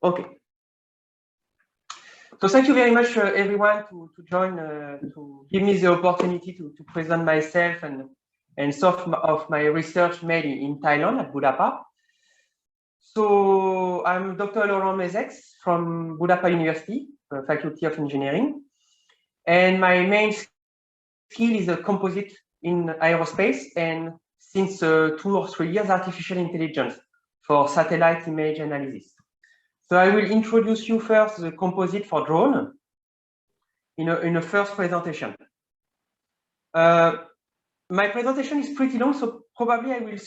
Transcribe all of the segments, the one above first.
Okay. So thank you very much, everyone, to join, to give me the opportunity to present myself and some of my research made in Thailand at Budapest. So I'm Dr. Laurent Mezex from Budapest University, Faculty of Engineering. And my main skill is a composite in aerospace, and since 2 or 3 years, artificial intelligence for satellite image analysis. So I will introduce you first the composite for drone in a first presentation. My presentation is pretty long, so probably I will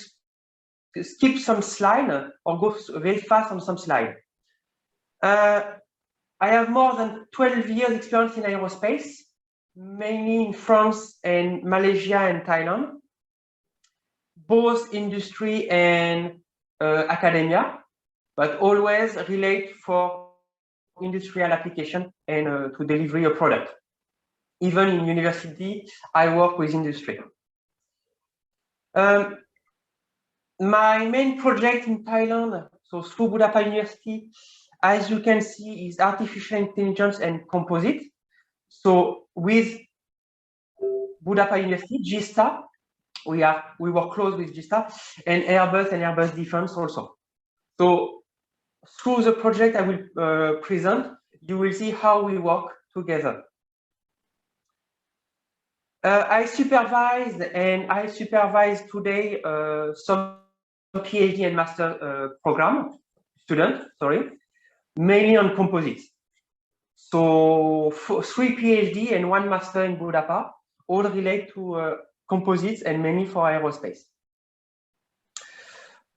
skip some slide or go very fast on some slide. I have more than 12 years experience in aerospace, mainly in France and Malaysia and Thailand, both industry and academia, but always relate for industrial application and to delivery a product. Even in university, I work with industry. My main project in Thailand, so through Budapest University, as you can see, is artificial intelligence and composite. So with Budapest University, GSTA, we work close with GSTA and Airbus Defense also. So through the project I will present, you will see how we work together. I supervise today some PhD and master program students, mainly on composites. So 3 PhD and 1 master in Budapest, all relate to composites and mainly for aerospace.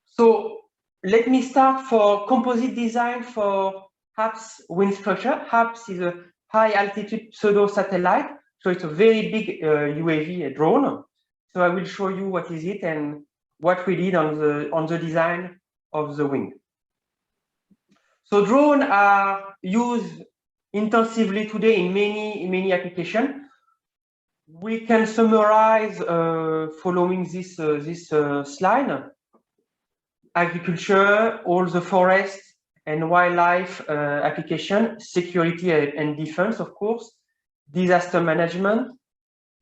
So let me start for composite design for HAPS wind structure. HAPS is a high altitude pseudo satellite. So it's a very big UAV drone. So I will show you what is it and what we did on the design of the wing. So drones are used intensively today in many applications. We can summarize following this slide. Agriculture, all the forest and wildlife application, security and defense, of course, disaster management,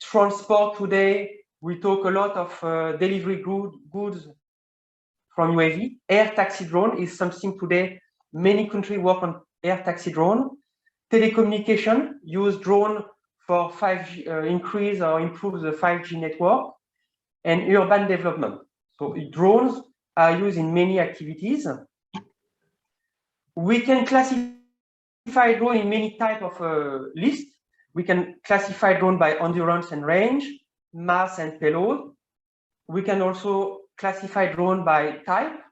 transport. Today, we talk a lot of delivery goods from UAV. Air taxi drone is something today, many countries work on air taxi drone. Telecommunication, use drone for 5G, increase or improve the 5G network, and urban development. So drones are used in many activities. We can classify drone in many types of lists. We can classify drone by endurance and range, mass and payload. We can also classify drone by type.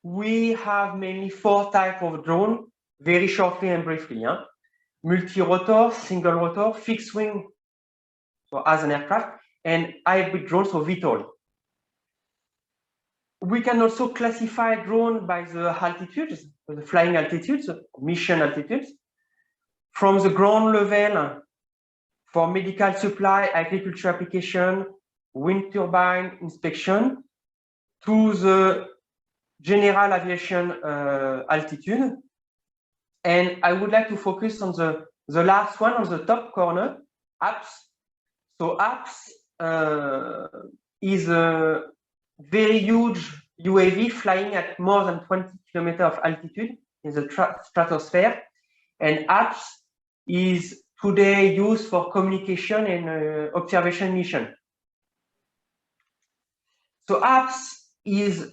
We have mainly 4 types of drone, very shortly and briefly. Multi-rotor, single rotor, fixed wing, so as an aircraft, and hybrid drone, so VTOL. We can also classify drone by the altitudes, the flying altitudes, mission altitudes, from the ground level for medical supply, agriculture application, wind turbine inspection, to the general aviation altitude. And I would like to focus on the last one on the top corner, HAPS. So HAPS is a very huge UAV flying at more than 20 kilometers of altitude in the stratosphere. And HAPS is today used for communication and observation mission. So HAPS is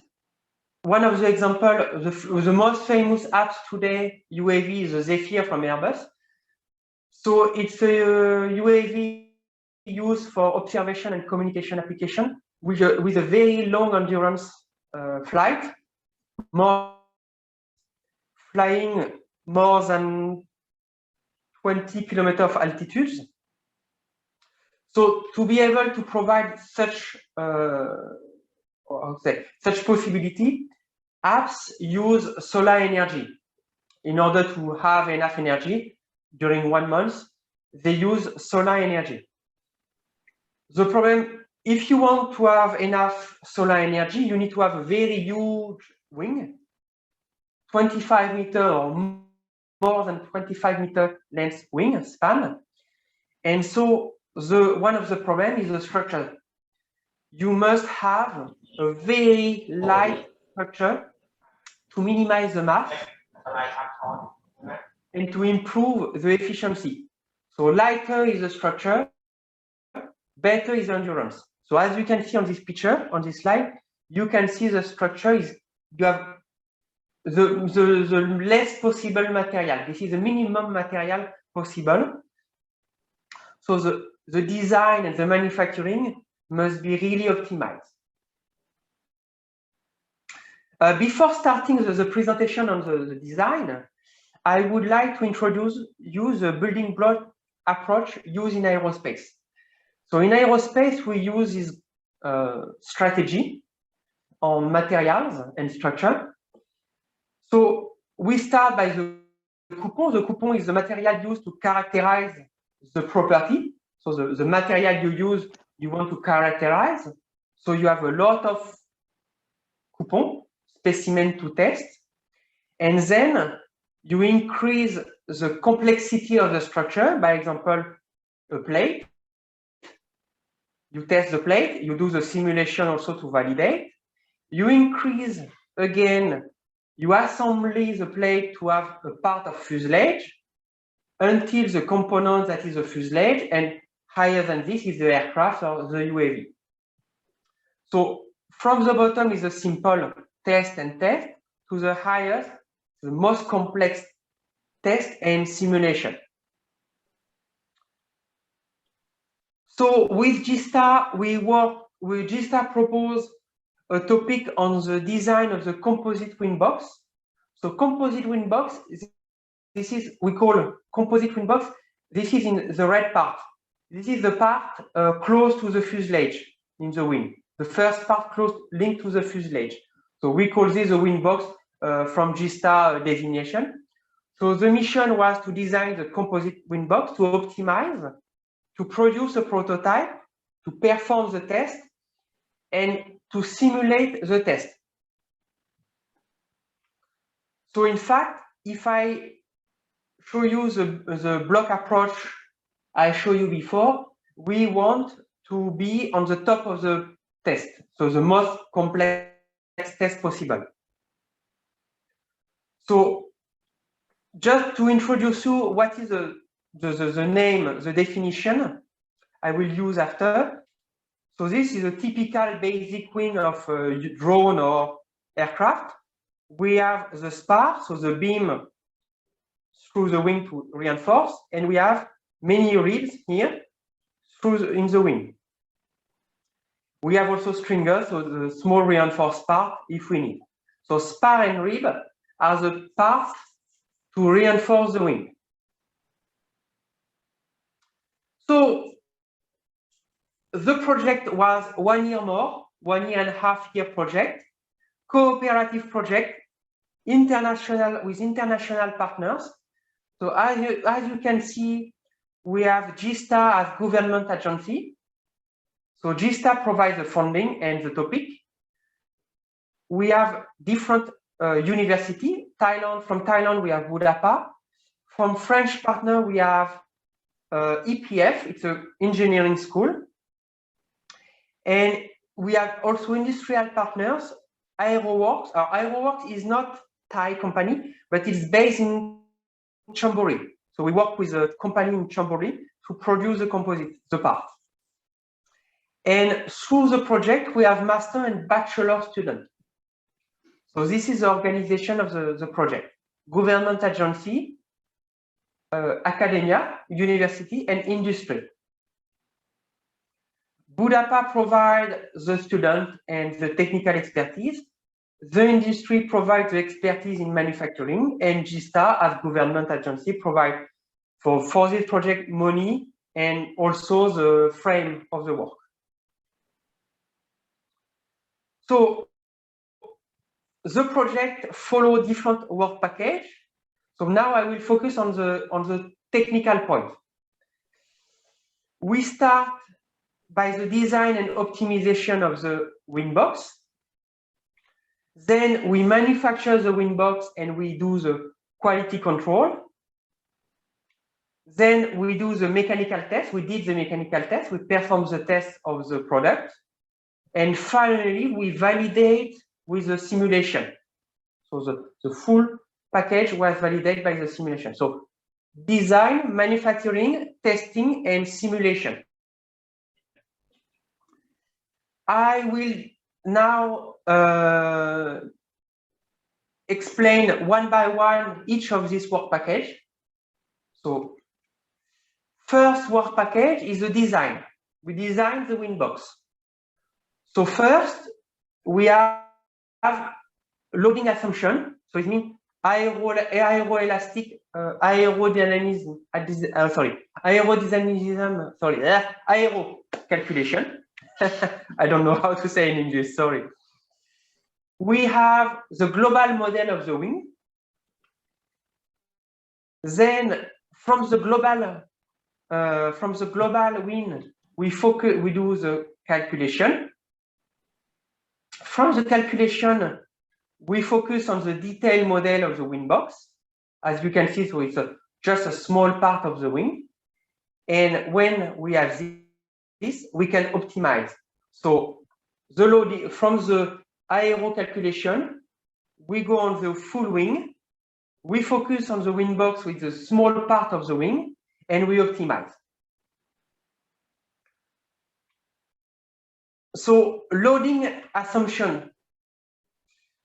one of the examples. The most famous HAPS today UAV is the Zephyr from Airbus. So it's a UAV used for observation and communication application with a very long endurance flight, flying more than 20 kilometers of altitude. So to be able to provide such possibility, HAPS use solar energy. In order to have enough energy during 1 month, they use solar energy. The problem, if you want to have enough solar energy, you need to have a very huge wing 25 meter or more than 25 meter length wing span. And so one of the problems is the structure. You must have a very light structure to minimize the mass and to improve the efficiency. So lighter is the structure, better is endurance. So as you can see on this picture, on this slide, you can see the structure is, you have the less possible material. This is the minimum material possible. So the design and the manufacturing must be really optimized. Before starting the presentation on the design, I would like to introduce you the building block approach used in aerospace. So in aerospace, we use this strategy on materials and structure. So we start by the coupon. The coupon is the material used to characterize the property. So the material you use, you want to characterize. So you have a lot of coupon, specimen to test. And then you increase the complexity of the structure. By example, a plate. You test the plate, you do the simulation also to validate. You increase again, you assemble the plate to have a part of fuselage until the component that is the fuselage, and higher than this is the aircraft or the UAV. So from the bottom is a simple test and test to the highest, the most complex test and simulation. So with GSTAR, GSTAR propose a topic on the design of the composite wing box. So composite wing box, this is, we call composite wing box. This is in the red part. This is the part close to the fuselage in the wing. The first part close linked to the fuselage. So we call this a wing box from GSTAR designation. So the mission was to design the composite wing box to optimize, to produce a prototype, to perform the test, and to simulate the test. So in fact, if I show you the block approach I showed you before, we want to be on the top of the test, so the most complex test possible. So just to introduce you what is the name, the definition I will use after. So this is a typical basic wing of a drone or aircraft. We have the spar, so the beam through the wing to reinforce, and we have many ribs here in the wing. We have also stringers, so the small reinforced part if we need. So spar and rib are the parts to reinforce the wing. So the project was 1 year more, 1.5 year project, cooperative project, international with international partners. So as you can see, we have GSTAR as government agency. So GSTAR provides the funding and the topic. We have different university. From Thailand, we have Budapa. From French partner, we have EPF, it's an engineering school. And we have also industrial partners, Aeroworks. Aeroworks is not Thai company, but it's based in Chonburi. So we work with a company in Chonburi to produce the composite, the part. And through the project, we have master and bachelor students. So this is the organization of the project. Government agency, academia, university, and industry. Budapa provides the student and the technical expertise. The industry provides the expertise in manufacturing, and GSTAR as government agency provides for this project money and also the frame of the work. So the project follows different work package. So now I will focus on the technical point. We start by the design and optimization of the wing box. Then we manufacture the wind box and we do the quality control. Then we do the mechanical test. We did the mechanical test. We perform the test of the product. And finally, we validate with the simulation. So the full package was validated by the simulation. So design, manufacturing, testing, and simulation. I will now explain one by one each of these work package. So first work package is the design. We design the wind box. So first, we have loading assumption. So it means aerodynamism, aero calculation. I don't know how to say in English, sorry. We have the global model of the wing. Then from the global wing, we do the calculation. From the calculation, we focus on the detailed model of the wing box. As you can see, so it's just a small part of the wing. And when we have this, we can optimize. So the loading from the aero calculation, we go on the full wing. We focus on the wing box with the small part of the wing, and we optimize. So loading assumption.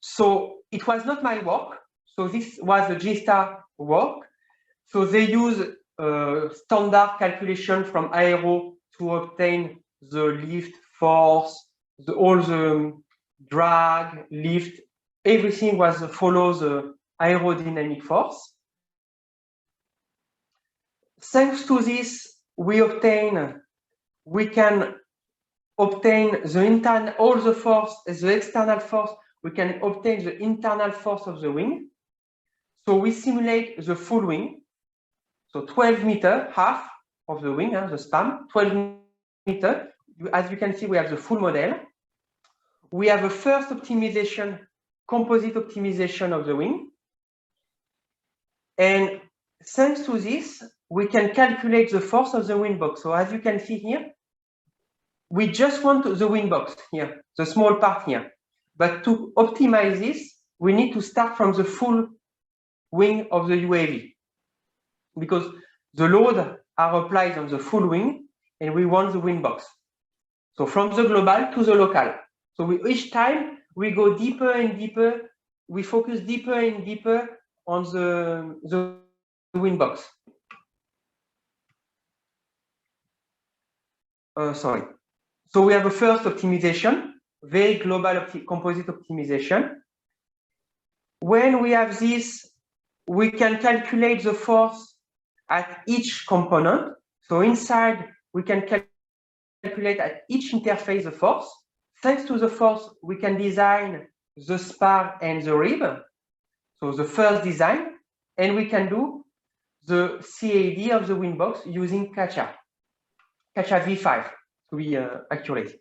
So it was not my work. So this was the G-Star work. So they use standard calculation from aero to obtain the lift, force, all the drag, lift, everything was follows the aerodynamic force. Thanks to this, we can obtain the all the force, the external force. We can obtain the internal force of the wing. So we simulate the full wing. So 12 meters, half of the wing, the span, 12 meters. As you can see, we have the full model. We have a first optimization, composite optimization of the wing. And thanks to this, we can calculate the force of the wing box. So as you can see here, we just want the wing box here, the small part here. But to optimize this, we need to start from the full wing of the UAV, because the load are applied on the full wing and we want the wing box. So from the global to the local. So each time we go deeper and deeper, we focus deeper and deeper on the wing box. Sorry. So we have a first optimization, very global composite optimization. When we have this, we can calculate the force at each component. So inside, we can calculate at each interface the force. Thanks to the force, we can design the spar and the rib. So the first design, and we can do the CAD of the wing box using CATIA V5 to be accurate.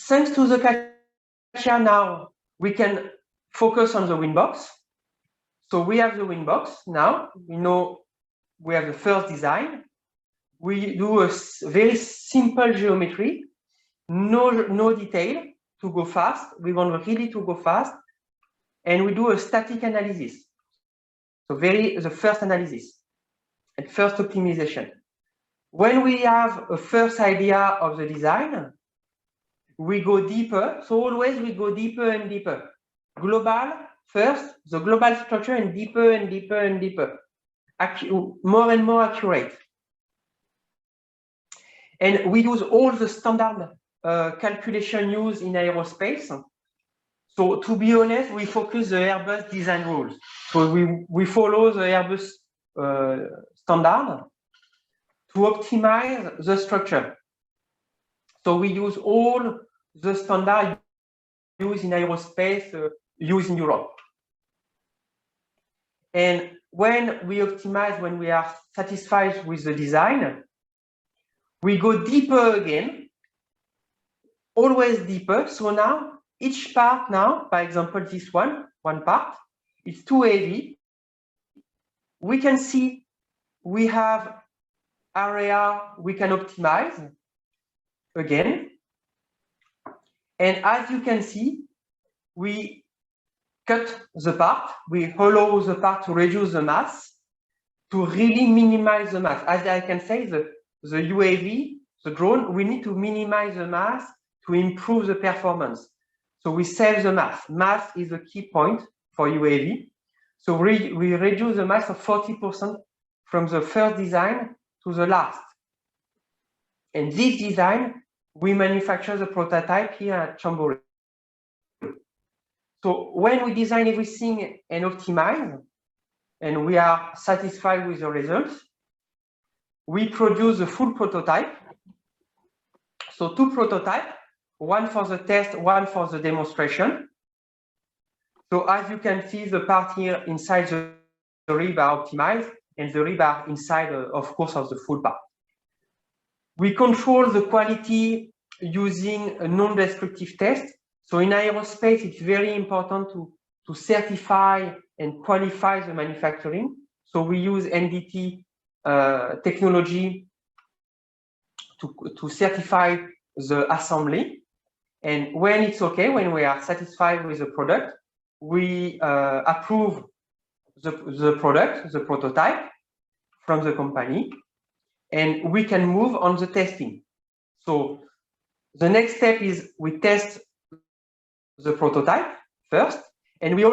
Thanks to the CATIA now, we can focus on the wing box. So we have the wing box now. We know we have the first design. We do a very simple geometry, no detail, to go fast. We want really to go fast. And we do a static analysis. So the first analysis and first optimization. When we have a first idea of the design, we go deeper. So always we go deeper and deeper. Global first, the global structure, and deeper and deeper and deeper. More and more accurate. And we use all the standard calculation used in aerospace. So to be honest, we focus the Airbus design rules. So we follow the Airbus standard to optimize the structure. So we use all the standard used in aerospace, used in Europe. And when we optimize, when we are satisfied with the design, we go deeper again, always deeper. So now each part now, by example, this one part, it's too heavy. We can see we have area we can optimize again. And as you can see, we cut the part, we allow the part to reduce the mass, to really minimize the mass. As I can say, the UAV, the drone, we need to minimize the mass to improve the performance. So we save the mass. Mass is a key point for UAV. So we reduce the mass of 40% from the first design to the last. And this design, we manufacture the prototype here at Chambori. So when we design everything and optimize, and we are satisfied with the results, we produce a full prototype. So 2 prototypes, one for the test, one for the demonstration. So as you can see, the part here inside the rib are optimized, and the rib are inside, of course, of the full part. We control the quality using a non-destructive test. So in aerospace, it's very important to certify and qualify the manufacturing. So we use NDT technology to certify the assembly. And when it's okay, when we are satisfied with the product, we approve the product, the prototype from the company, and we can move on the testing. So the next step is we test the prototype first, and we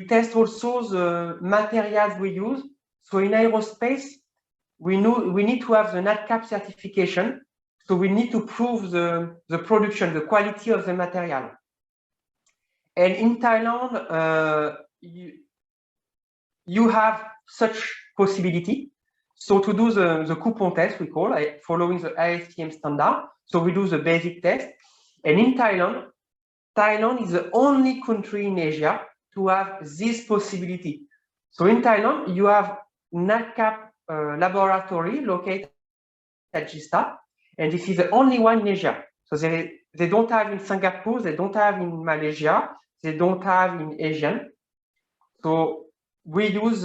test also the materials we use. So in aerospace, we need to have the NADCAP certification. So we need to prove the production, the quality of the material. And in Thailand, you have such possibility. So to do the coupon test, we call it, following the ASTM standard. So we do the basic test. And in Thailand is the only country in Asia to have this possibility. So in Thailand, you have NADCAP laboratory located at GSTA, and this is the only one in Asia. So they don't have in Singapore, they don't have in Malaysia, they don't have in Asia. So we use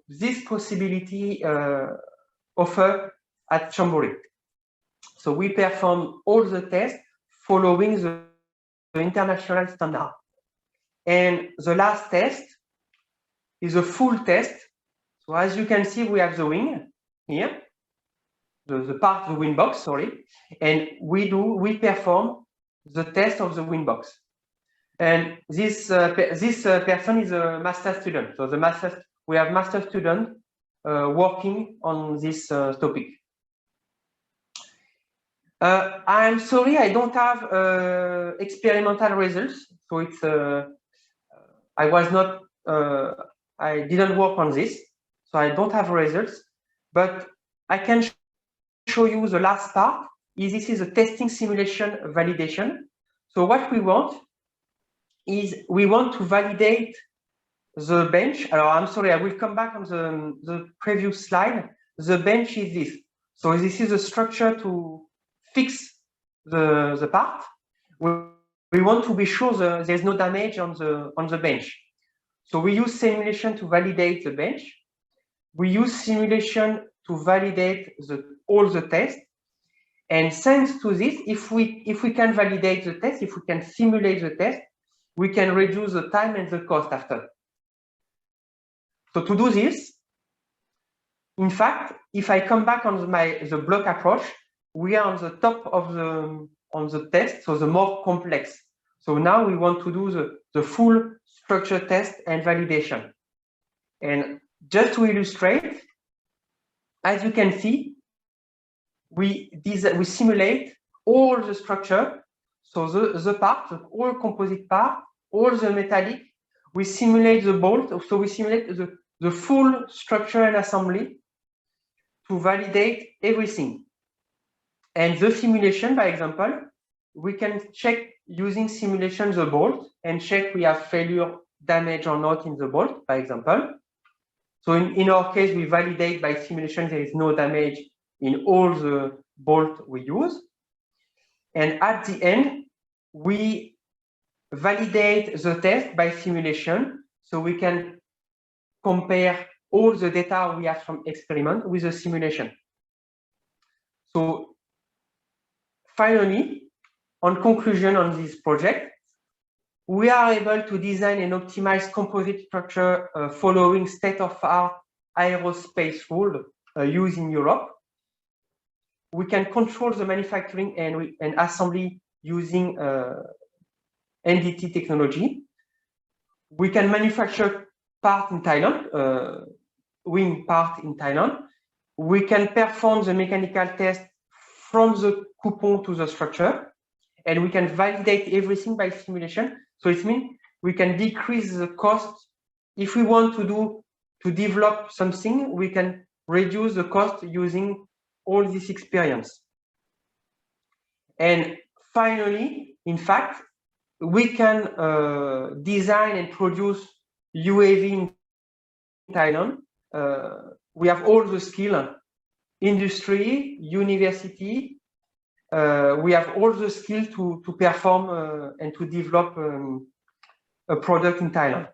this possibility offer at Chambori. So we perform all the tests following the international standard. And the last test is a full test. So as you can see, we have the wing here, the part, the wing box, sorry. And we perform the test of the wing box. And this person is a master student. So we have master student working on this topic. I'm sorry, I don't have experimental results. So it's I didn't work on this, so I don't have results. But I can show you the last part. This is a testing simulation validation. So what we want is we want to validate the bench. I'm sorry, I will come back on the previous slide. The bench is this. So this is a structure to fix the part. We want to be sure there's no damage on the bench. So we use simulation to validate the bench. We use simulation to validate all the tests. And thanks to this, if we can validate the test, if we can simulate the test, we can reduce the time and the cost after. So to do this, in fact, if I come back on the block approach, we are on the top of the test, so the more complex. So now we want to do the full structure test and validation. And just to illustrate, as you can see, we simulate all the structure. So the part, the all composite part, all the metallic, we simulate the bolt. So we simulate the full structure and assembly to validate everything. And the simulation, by example, we can check using simulation the bolt and check we have failure, damage or not in the bolt, by example. So in our case, we validate by simulation there is no damage in all the bolt we use. And at the end, we validate the test by simulation, so we can compare all the data we have from experiment with the simulation. So finally, on conclusion on this project, we are able to design and optimize composite structure following state-of-art aerospace rule used in Europe. We can control the manufacturing and assembly using NDT technology. We can manufacture part in Thailand, wing part in Thailand. We can perform the mechanical test from the coupon to the structure, and we can validate everything by simulation. So it means we can decrease the cost. If we want to develop something, we can reduce the cost using all this experience. And finally, in fact, we can design and produce UAV in Thailand. We have all the skill, industry, university. We have all the skill to perform and to develop a product in Thailand.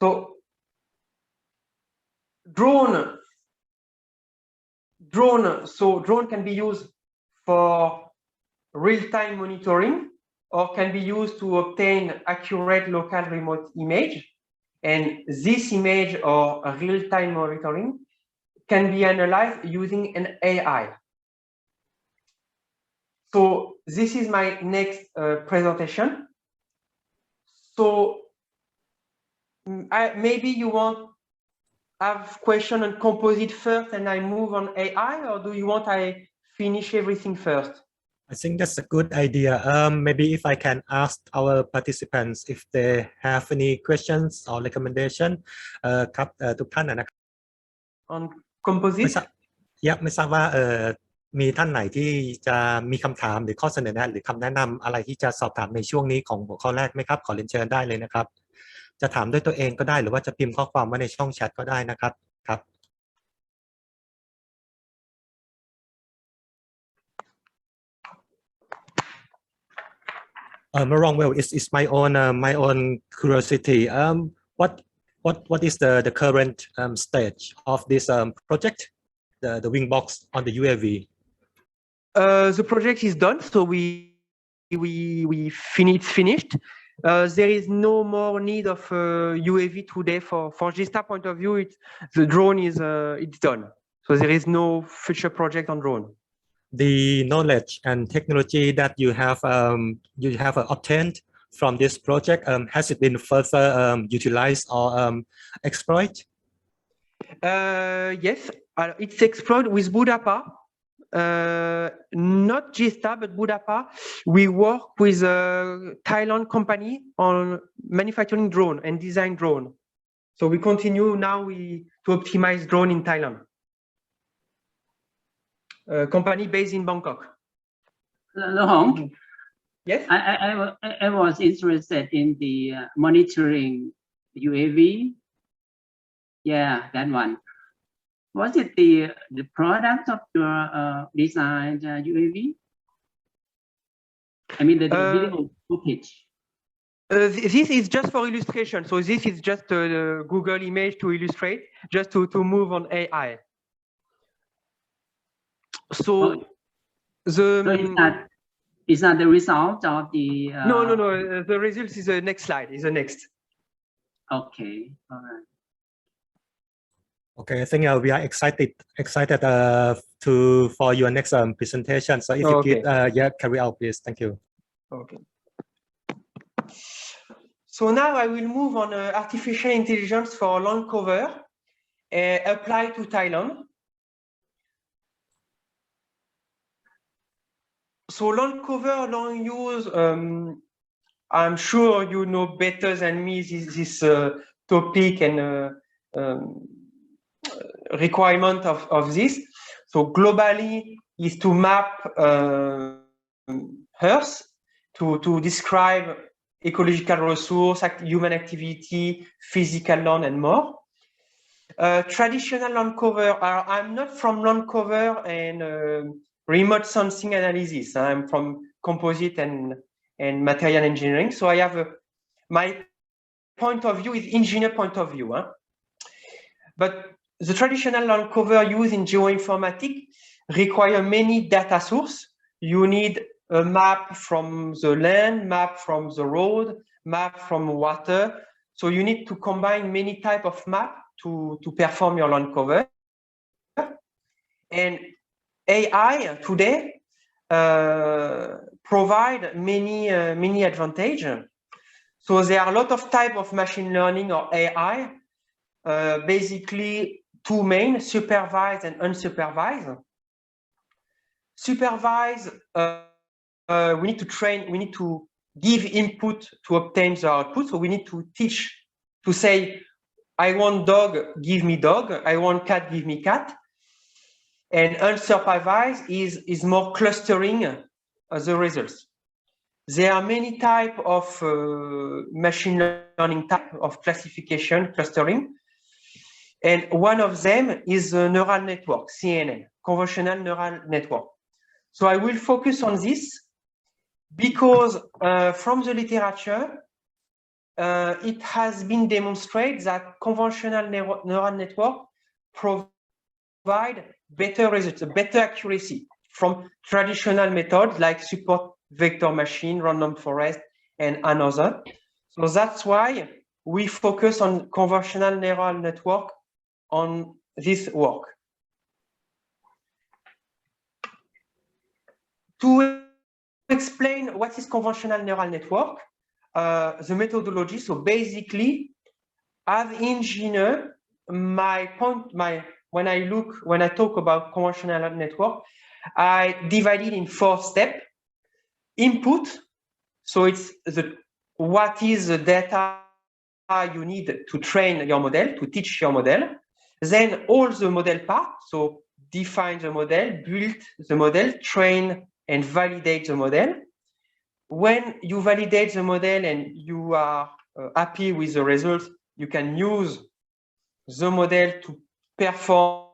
So drone can be used for real-time monitoring, or can be used to obtain accurate local remote image. And this image or real-time monitoring can be analyzed using an AI. So this is my next presentation. So maybe you want have question on composite first and I move on AI, or do you want I finish everything first? I think that's a good idea. Maybe if I can ask our participants if they have any questions or recommendation ครับทุกท่านนะครับ On composite ไม่ทราบว่ามีท่านไหนที่จะมีคำถามหรือข้อเสนอแนะหรือคำแนะนำอะไรที่จะสอบถามในช่วงนี้ของหัวข้อแรกไหมครับขอเรียนเชิญได้เลยนะครับจะถามด้วยตัวเองก็ได้หรือว่าจะพิมพ์ข้อความไว้ในช่องแชทก็ได้นะครับครับ Marong, well, it's my own curiosity. What is the current stage of this project, the wing box on the UAV? The project is done, so we finished. There is no more need of UAV today for GSTAR point of view. The drone is it's done, so there is no future project on drone. The knowledge and technology that you have obtained from this project, has it been further utilized or exploited? Yes, it's exploited with Budapa. Not GSTAR, but Budapa. We work with a Thailand company on manufacturing drone and design drone. So we continue now to optimize drone in Thailand. A company based in Bangkok. Long. Yes. I was interested in the monitoring UAV. Yeah, that one. Was it the product of your designed UAV? I mean the video footage. This is just for illustration. So this is just a Google image to illustrate, just to move on AI. So is that the result of the? No. The result is the next slide. Is the next. Okay. All right. Okay, I think we are excited for your next presentation. So if you could carry out, please. Thank you. Okay. So now I will move on artificial intelligence for land cover applied to Thailand. So land cover, land use, I'm sure you know better than me this topic and requirement of this. So globally is to map Earth to describe ecological resource, human activity, physical land, and more. Traditional land cover, I'm not from land cover and remote sensing analysis. I'm from composite and material engineering. So I have my point of view is engineer point of view. Huh? But the traditional land cover used in geoinformatics require many data sources. You need a map from the land, map from the road, map from water. So you need to combine many types of map to perform your land cover. And AI today provide many advantages. So there are a lot of types of machine learning or AI, basically two main, supervised and unsupervised. Supervised, we need to train, we need to give input to obtain the output. So we need to teach to say, I want dog, give me dog. I want cat, give me cat. And unsupervised is more clustering the results. There are many types of machine learning type of classification, clustering. And one of them is the neural network, CNN, convolutional neural network. So I will focus on this because from the literature, it has been demonstrated that convolutional neural network provide better results, better accuracy from traditional methods like support vector machine, random forest, and another. So that's why we focus on convolutional neural network on this work. To explain what is convolutional neural network, the methodology. So basically, as engineer, when I talk about convolutional network, I divide it in 4 steps. Input, so it's what is the data you need to train your model, to teach your model. Then all the model part, so define the model, build the model, train and validate the model. When you validate the model and you are happy with the results, you can use the model to perform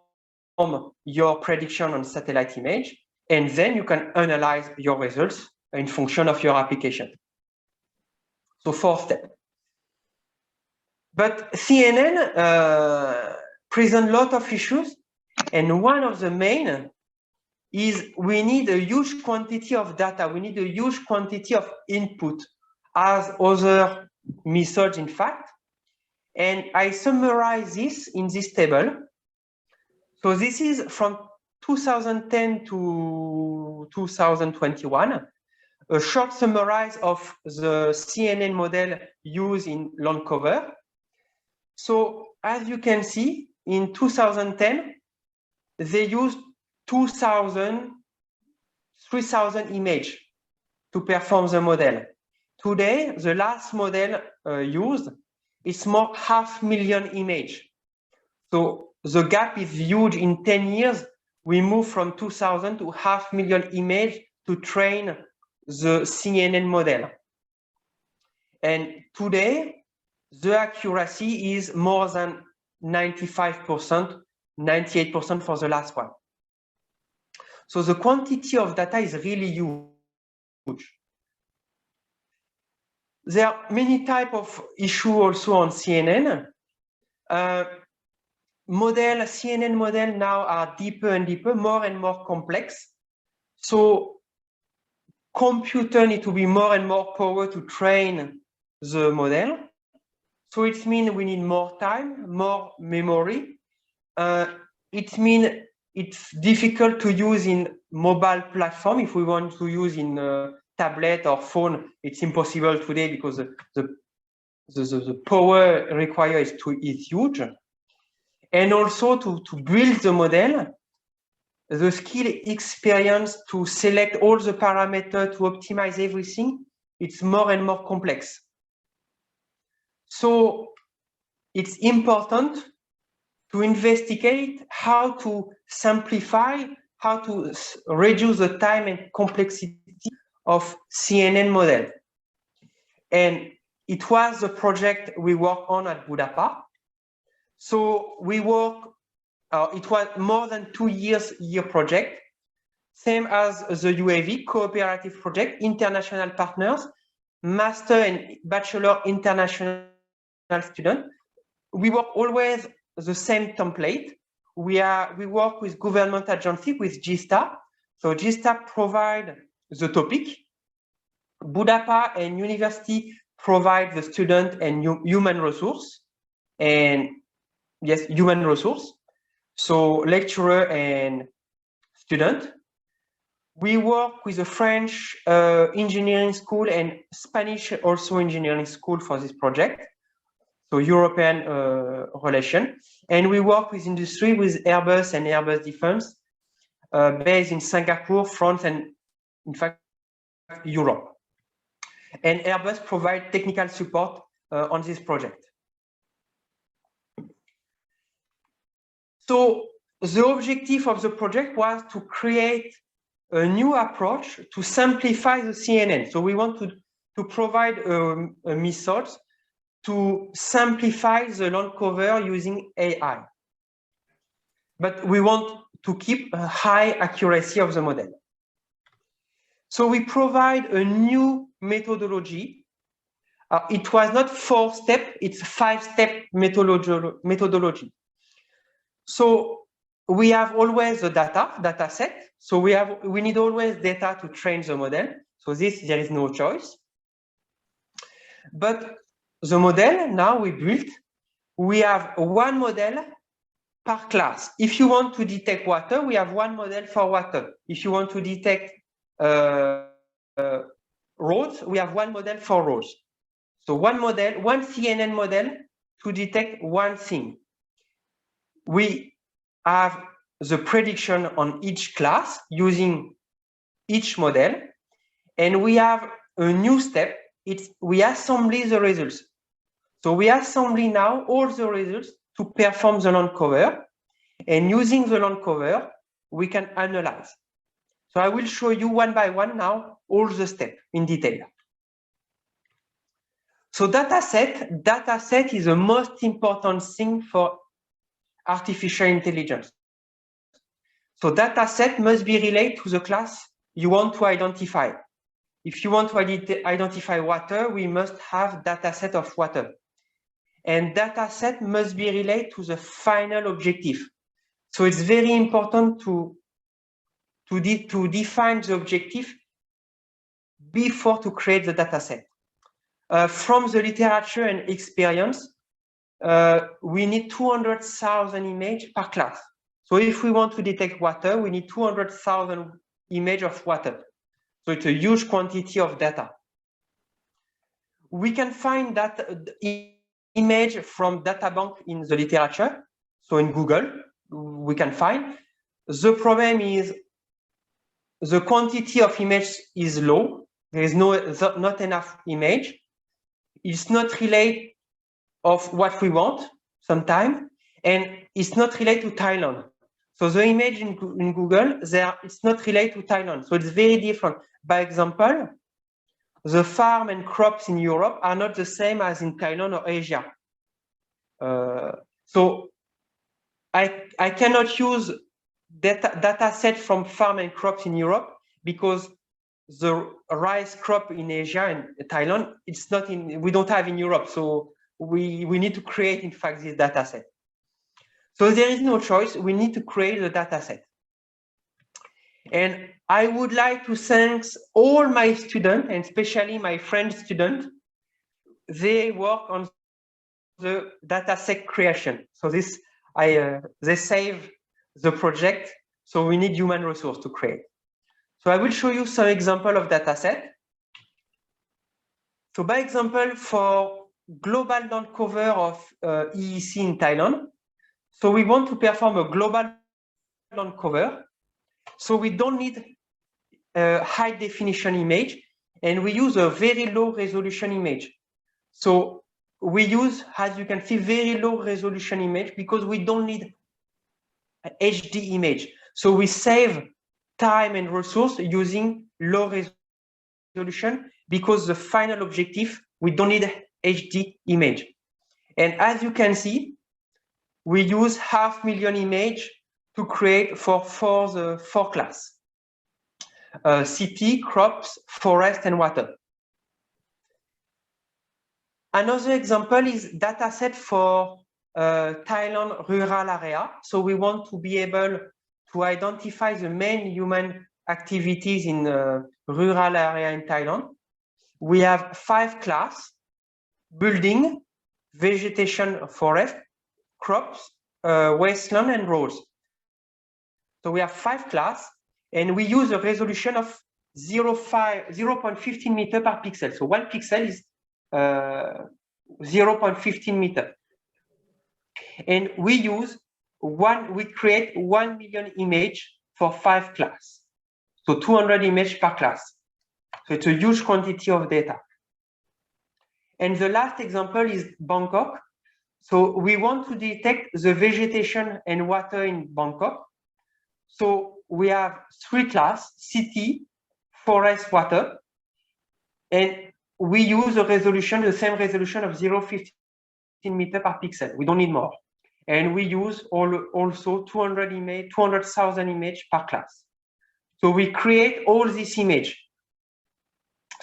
your prediction on satellite image, and then you can analyze your results in function of your application. So 4 steps. But CNN present a lot of issues, and one of the main is we need a huge quantity of data. We need a huge quantity of input as other methods, in fact. And I summarize this in this table. So this is from 2010 to 2021, a short summary of the CNN model used in land cover. So as you can see, in 2010, they used 2,000, 3,000 images to perform the model. Today, the last model used is more 500,000 images. So the gap is huge. In 10 years, we move from 2,000 to 500,000 images to train the CNN model. And today, the accuracy is more than 95%, 98% for the last one. So the quantity of data is really huge. There are many types of issues also on CNN. CNN model now are deeper and deeper, more and more complex. So computer need to be more and more power to train the model. So it means we need more time, more memory. It means it's difficult to use in mobile platform. If we want to use in tablet or phone, it's impossible today because the power required is huge. And also to build the model, the skill experience to select all the parameters, to optimize everything, it's more and more complex. So it's important to investigate how to simplify, how to reduce the time and complexity of CNN model. And it was the project we worked on at Budapa. So we work, it was more than 2 year project. same as the UAV, cooperative project, international partners, master and bachelor international student. We work always the same template. We work with government agency, with GSTA. So GSTA provide the topic. Budapa and university provide the student and human resource. And yes, human resource. So lecturer and student. We work with a French engineering school and Spanish also engineering school for this project. So European relation. And we work with industry with Airbus and Airbus Defense based in Singapore, France, and in fact, Europe. And Airbus provide technical support on this project. So the objective of the project was to create a new approach to simplify the CNN. So we want to provide a method to simplify the land cover using AI. But we want to keep a high accuracy of the model. So we provide a new methodology. It was not 4-step, it's a 5-step methodology. So we have always the data set. So we need always data to train the model. So there is no choice. But the model now we built, we have one model per class. If you want to detect water, we have one model for water. If you want to detect roads, we have one model for roads. So one model, one CNN model to detect one thing. We have the prediction on each class using each model. And we have a new step. We assemble the results. So we assemble now all the results to perform the land cover. And using the land cover, we can analyze. So I will show you one by one now all the steps in detail. So dataset is the most important thing for artificial intelligence. So dataset must be related to the class you want to identify. If you want to identify water, we must have dataset of water. And dataset must be related to the final objective. So it's very important to define the objective before to create the dataset. From the literature and experience, we need 200,000 images per class. So if we want to detect water, we need 200,000 images of water. So it's a huge quantity of data. We can find that image from data bank in the literature. So in Google, we can find. The problem is the quantity of images is low. There is not enough image. It's not related of what we want sometimes, and it's not related to Thailand. So the image in Google, it's not related to Thailand. So it's very different. By example, the farm and crops in Europe are not the same as in Thailand or Asia. So I cannot use data set from farm and crops in Europe because the rice crop in Asia and Thailand, it's not we don't have in Europe. So we need to create, in fact, this data set. So there is no choice. We need to create the data set. And I would like to thank all my students, and especially my French students. They work on the data set creation. So they save the project. So we need human resource to create. So I will show you some example of data set. So by example, for global land cover of EEC in Thailand, so we want to perform a global land cover. So we don't need a high definition image, and we use a very low resolution image. So we use, as you can see, very low resolution image because we don't need an HD image. So we save time and resource using low resolution because the final objective, we don't need HD image. And as you can see, we use 500,000 images to create for the 4 class. city, crops, forest, and water. Another example is dataset for Thailand rural area. So we want to be able to identify the main human activities in rural area in Thailand. We have 5 classes: building, vegetation, forest, crops, wasteland, and roads. So we have 5 classes, and we use a resolution of 0.15 meter per pixel. So 1 pixel is 0.15 meter. And we create 1 million image for 5 classes. So 200 images per class. So it's a huge quantity of data. And the last example is Bangkok. So we want to detect the vegetation and water in Bangkok. So we have 3 classes: city, forest, water. And we use the same resolution of 0.15 meter per pixel. We don't need more. And we use also 200,000 images per class. So we create all this image.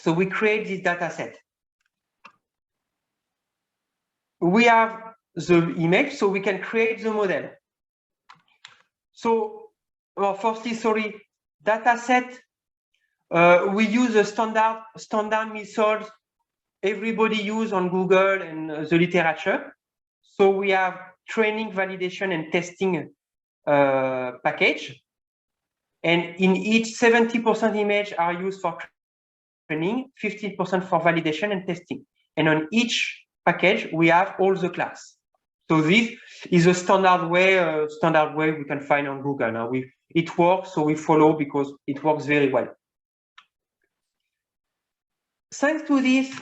So we create this data set. We have the image, so we can create the model. So, well, firstly, sorry, data set. We use the standard methods everybody use on Google and the literature. So we have training, validation, and testing package. And in each, 70% image are used for training, 50% for validation and testing. And on each package, we have all the class. So this is a standard way we can find on Google. Now it works, so we follow because it works very well. Thanks to this,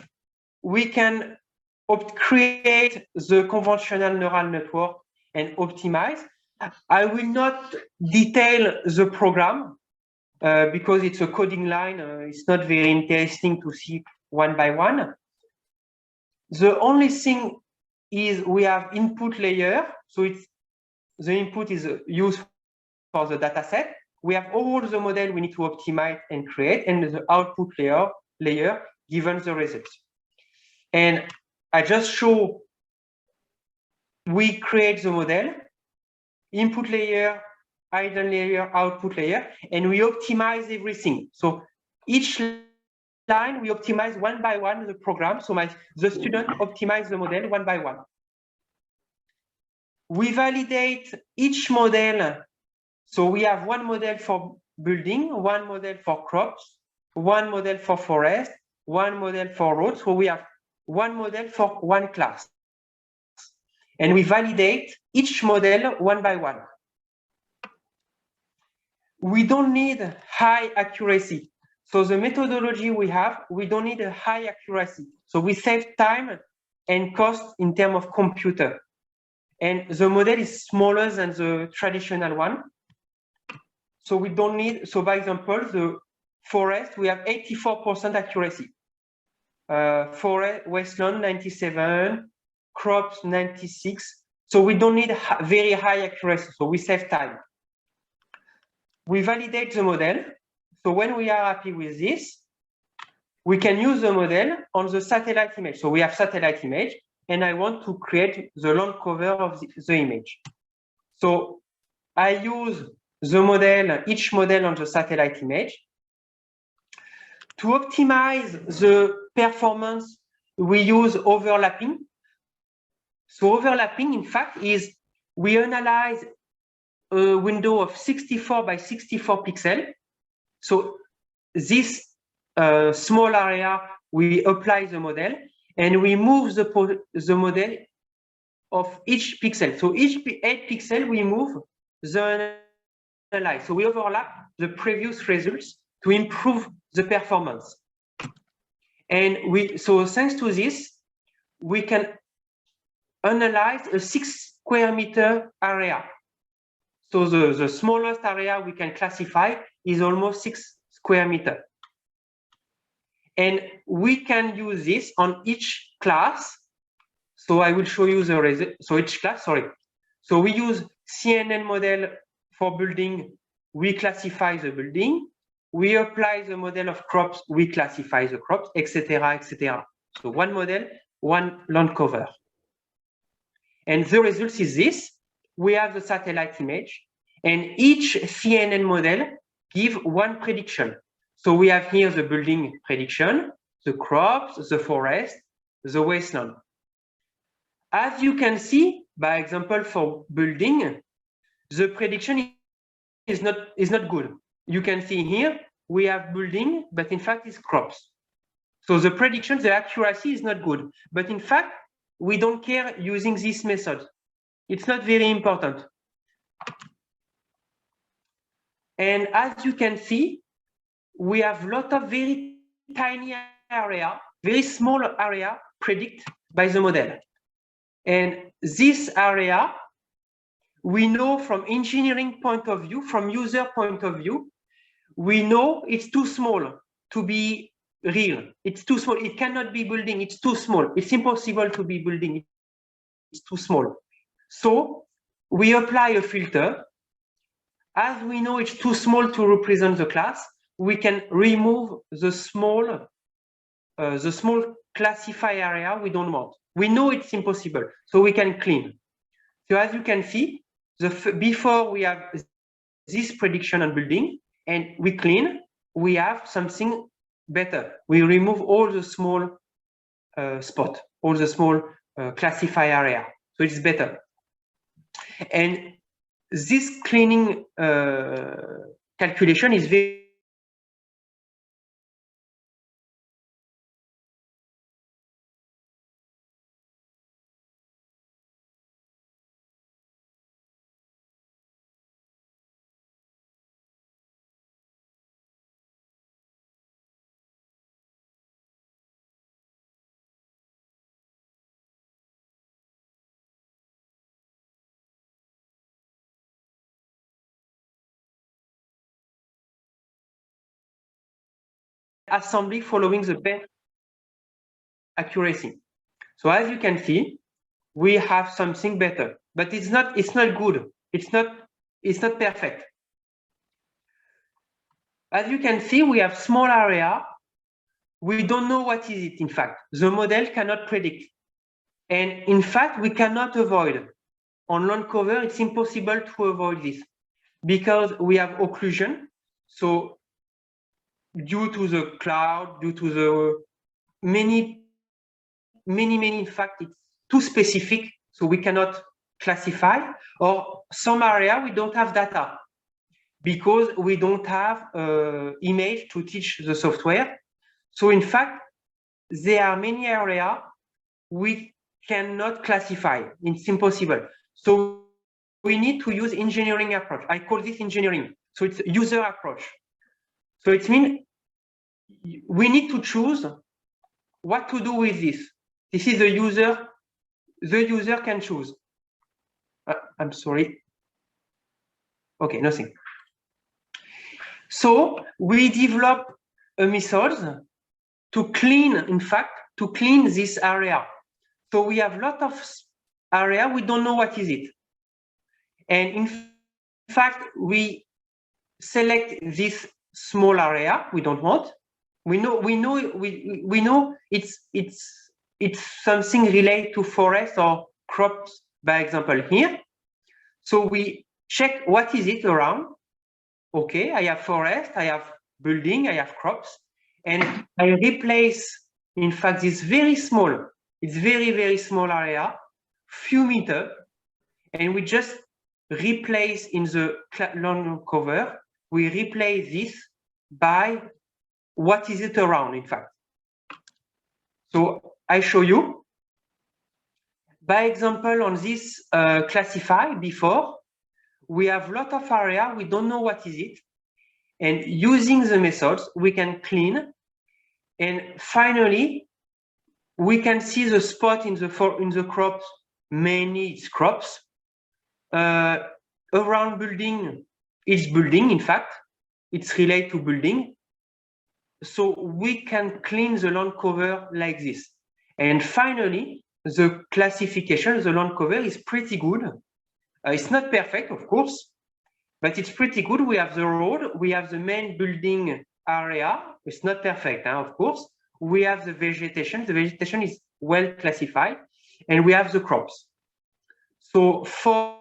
we can create the convolutional neural network and optimize. I will not detail the program because it's a coding line. It's not very interesting to see one by one. The only thing is we have input layer. So the input is used for the data set. We have all the model we need to optimize and create, and the output layer given the results. And I just show we create the model, input layer, hidden layer, output layer, and we optimize everything. So each line we optimize one by one the program. So the student optimize the model one by one. We validate each model. So we have one model for building, one model for crops, one model for forest, one model for roads. So we have one model for one class. And we validate each model one by one. We don't need high accuracy. So the methodology we have, we don't need a high accuracy. So we save time and cost in terms of computer. And the model is smaller than the traditional one. So we don't need, so by example, the forest, we have 84% accuracy. Forest, wasteland, 97, crops, 96. So we don't need very high accuracy, so we save time. We validate the model. So when we are happy with this, we can use the model on the satellite image. So we have satellite image, and I want to create the land cover of the image. So I use the model, each model on the satellite image. To optimize the performance, we use overlapping. So overlapping, in fact, is we analyze a window of 64 by 64 pixels. So this small area, we apply the model, and we move the model of each pixel. So each 8 pixels, we move the analyze. So we overlap the previous results to improve the performance. And so thanks to this, we can analyze a 6 square meter area. So the smallest area we can classify is almost 6 square meter. And we can use this on each class. So I will show you the result. So each class, sorry. So we use CNN model for building. We classify the building. we apply the model of crops, we classify the crops, etc., etc. So one model, one land cover. And the result is this. We have the satellite image, and each CNN model gives one prediction. So we have here the building prediction, the crops, the forest, the wasteland. As you can see, by example, for building, the prediction is not good. You can see here, we have building, but in fact it's crops. So the prediction, the accuracy is not good. But in fact, we don't care using this method. It's not very important. And as you can see, we have a lot of very tiny area, very small area predicted by the model. And this area, we know from engineering point of view, from user point of view, we know it's too small to be real. It's too small. It cannot be building. It's too small. It's impossible to be building. It's too small. So we apply a filter. As we know it's too small to represent the class, we can remove the small classify area we don't want. We know it's impossible, so we can clean. So as you can see, before we have this prediction on building, and we clean, we have something better. We remove all the small spot, all the small classify area. So it's better. And this cleaning calculation is very assembly following the best accuracy. So as you can see, we have something better, but it's not good. It's not perfect. As you can see, we have small area. We don't know what is it, in fact. The model cannot predict. And in fact, we cannot avoid. On land cover, it's impossible to avoid this because we have occlusion. So due to the cloud, due to the many, in fact, it's too specific, so we cannot classify. Or some area we don't have data because we don't have image to teach the software. So in fact, there are many areas we cannot classify. It's impossible. So we need to use engineering approach. I call this engineering. So it's user approach. So it means we need to choose what to do with this. This is the user. The user can choose. I'm sorry. Okay, nothing. So we develop a method to clean, in fact, to clean this area. So we have a lot of area, we don't know what is it. And in fact, we select this small area we don't want. We know it's something related to forest or crops, by example, here. So we check what is it around. Okay, I have forest, I have building, I have crops, and I replace, in fact, this very small, it's very small area, few meters, and we just replace in the land cover, we replace this by what is it around, in fact. So I show you. By example, on this classify before, we have a lot of area, we don't know what is it. And using the methods, we can clean. And finally, we can see the spot in the crops, mainly it's crops. Around building, it's building, in fact, it's related to building. So we can clean the land cover like this. And finally, the classification, the land cover is pretty good. It's not perfect, of course, but it's pretty good. We have the road, we have the main building area. It's not perfect, of course. We have the vegetation. The vegetation is well classified, and we have the crops. So for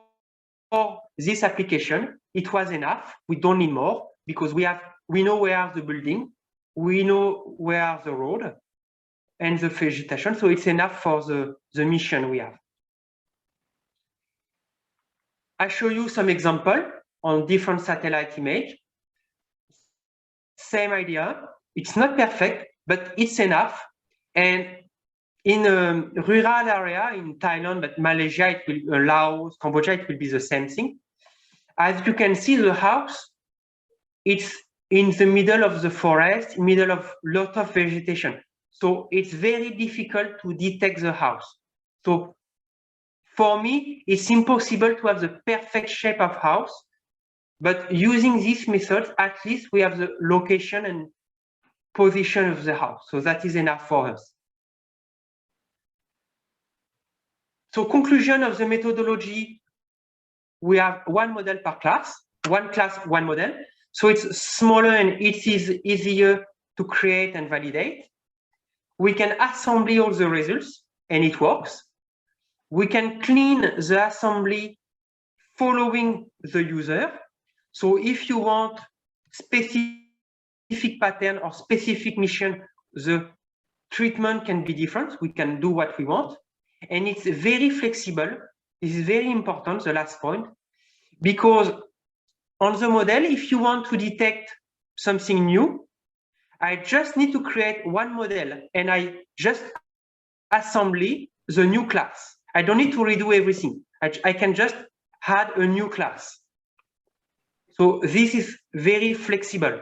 this application, it was enough. We don't need more because we know where the building, we know where the road, and the vegetation. So it's enough for the mission we have. I show you some example on different satellite image. Same idea. It's not perfect, but it's enough. And in a rural area in Thailand, but Malaysia, it will, Laos, Cambodia, it will be the same thing. As you can see, the house, it's in the middle of the forest, middle of lot of vegetation. So it's very difficult to detect the house. So for me, it's impossible to have the perfect shape of house, but using this method, at least we have the location and position of the house. So that is enough for us. So conclusion of the methodology, we have one model per class, one class, one model. So it's smaller and it is easier to create and validate. We can assemble all the results and it works. We can clean the assembly following the user. So if you want specific pattern or specific mission, the treatment can be different. We can do what we want. And it's very flexible. This is very important, the last point, because on the model, if you want to detect something new, I just need to create one model and I just assemble the new class. I don't need to redo everything. I can just add a new class. So this is very flexible.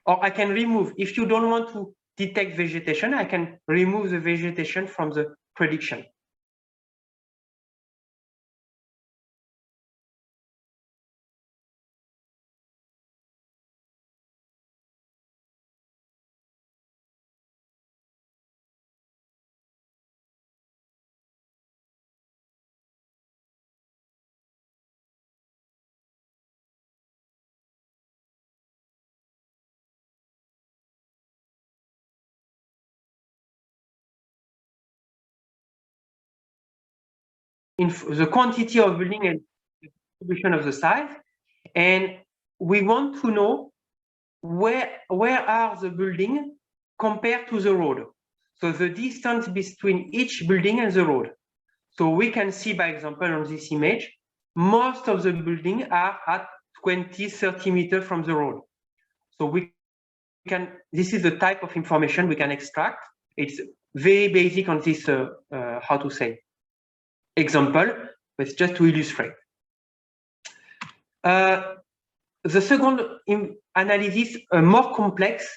Or I can remove, if you don't want to detect vegetation, I can remove the vegetation from the prediction. In the quantity of building and distribution of the size, and we want to know where are the building compared to the road. So the distance between each building and the road. So we can see, by example, on this image, most of the buildings are at 20-30 meters from the road. So we can, this is the type of information we can extract. It's very basic on this, how to say, example, but just to illustrate. The second analysis, more complex,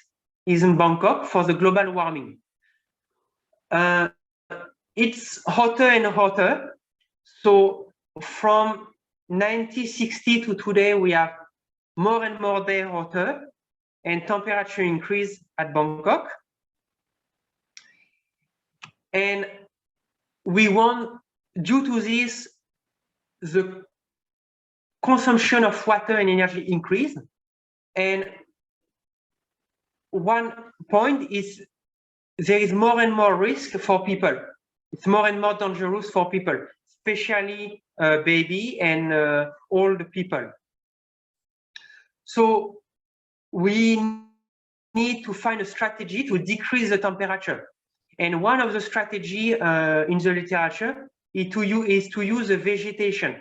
is in Bangkok for the global warming. It's hotter and hotter. So from 1960 to today, we have more and more day hotter and temperature increase at Bangkok. And we want, due to this, the consumption of water and energy increase. And one point is there is more and more risk for people. It's more and more dangerous for people, especially baby and old people. So we need to find a strategy to decrease the temperature. And one of the strategy in the literature is to use the vegetation.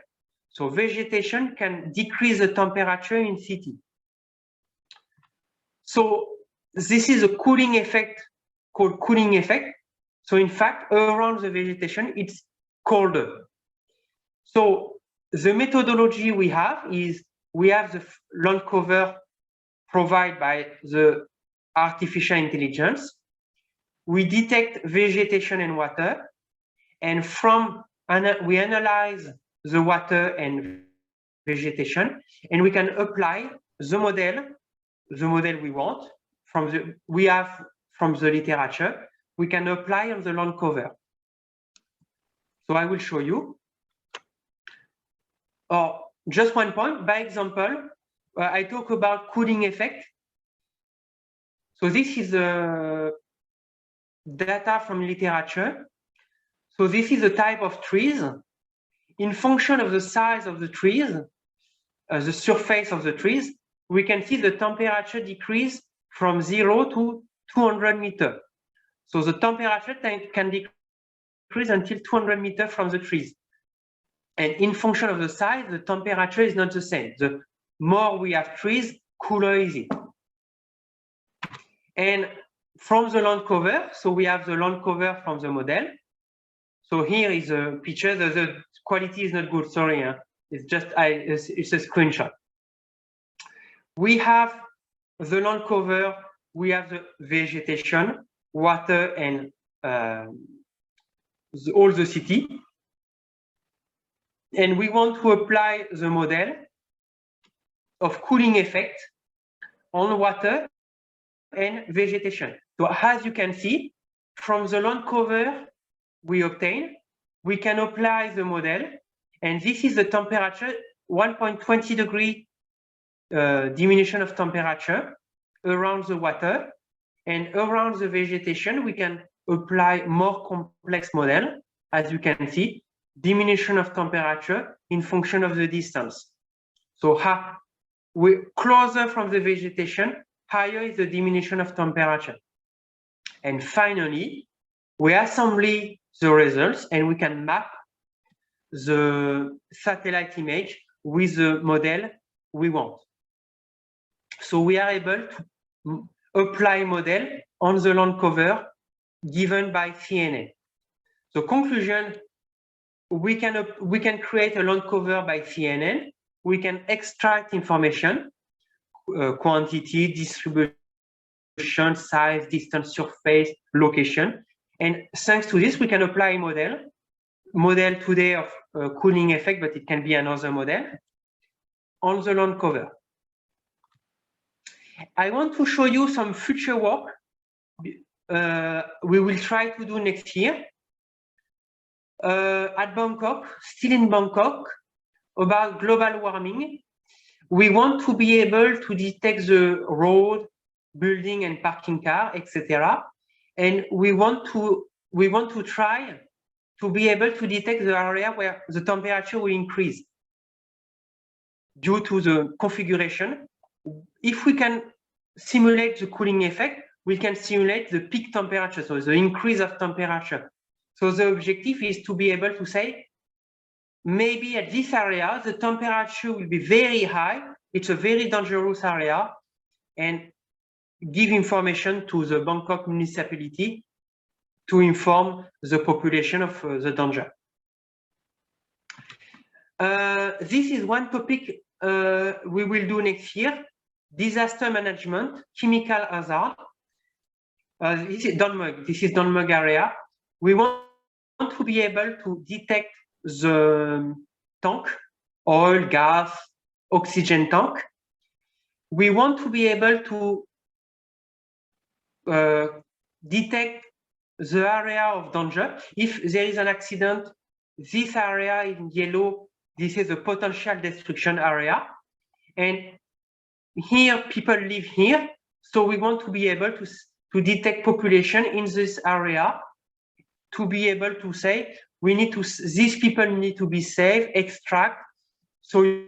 So vegetation can decrease the temperature in city. So this is a cooling effect called cooling effect. So in fact, around the vegetation, it's colder. So the methodology we have is we have the land cover provided by the artificial intelligence. We detect vegetation and water, and we analyze the water and vegetation, and we can apply the model we want from the literature. We can apply on the land cover. So I will show you. Or just one point. By example, I talk about cooling effect. So this is data from literature. So this is the type of trees. In function of the size of the trees, the surface of the trees, we can see the temperature decrease from 0 to 200 meters. So the temperature can decrease until 200 meters from the trees. And in function of the size, the temperature is not the same. The more we have trees, cooler is it. And from the land cover, so we have the land cover from the model. So here is a picture. The quality is not good. Sorry, it's just it's a screenshot. We have the land cover. We have the vegetation, water, and all the city. And we want to apply the model of cooling effect on water and vegetation. So as you can see, from the land cover we obtain, we can apply the model, and this is the temperature, 1.20 degree diminution of temperature around the water, and around the vegetation we can apply more complex model, as you can see, diminution of temperature in function of the distance. So we're closer from the vegetation, higher is the diminution of temperature. And finally, we assemble the results and we can map the satellite image with the model we want. So we are able to apply model on the land cover given by CNN. So conclusion, we can create a land cover by CNN. We can extract information, quantity, distribution, size, distance, surface, location. And thanks to this, we can apply a model today of cooling effect, but it can be another model on the land cover. I want to show you some future work we will try to do next year at Bangkok, still in Bangkok, about global warming. We want to be able to detect the road, building and parking car, etc. And we want to try to be able to detect the area where the temperature will increase due to the configuration. If we can simulate the cooling effect, we can simulate the peak temperature, so the increase of temperature. So the objective is to be able to say, maybe at this area, the temperature will be very high. It's a very dangerous area, and give information to the Bangkok municipality to inform the population of the danger. This is one topic we will do next year, disaster management, chemical hazard. This is Don Mueang area. We want to be able to detect the tank, oil, gas, oxygen tank. We want to be able to detect the area of danger. If there is an accident, this area in yellow, this is a potential destruction area. And here, people live here. So we want to be able to detect population in this area, to be able to say, these people need to be safe, extract. So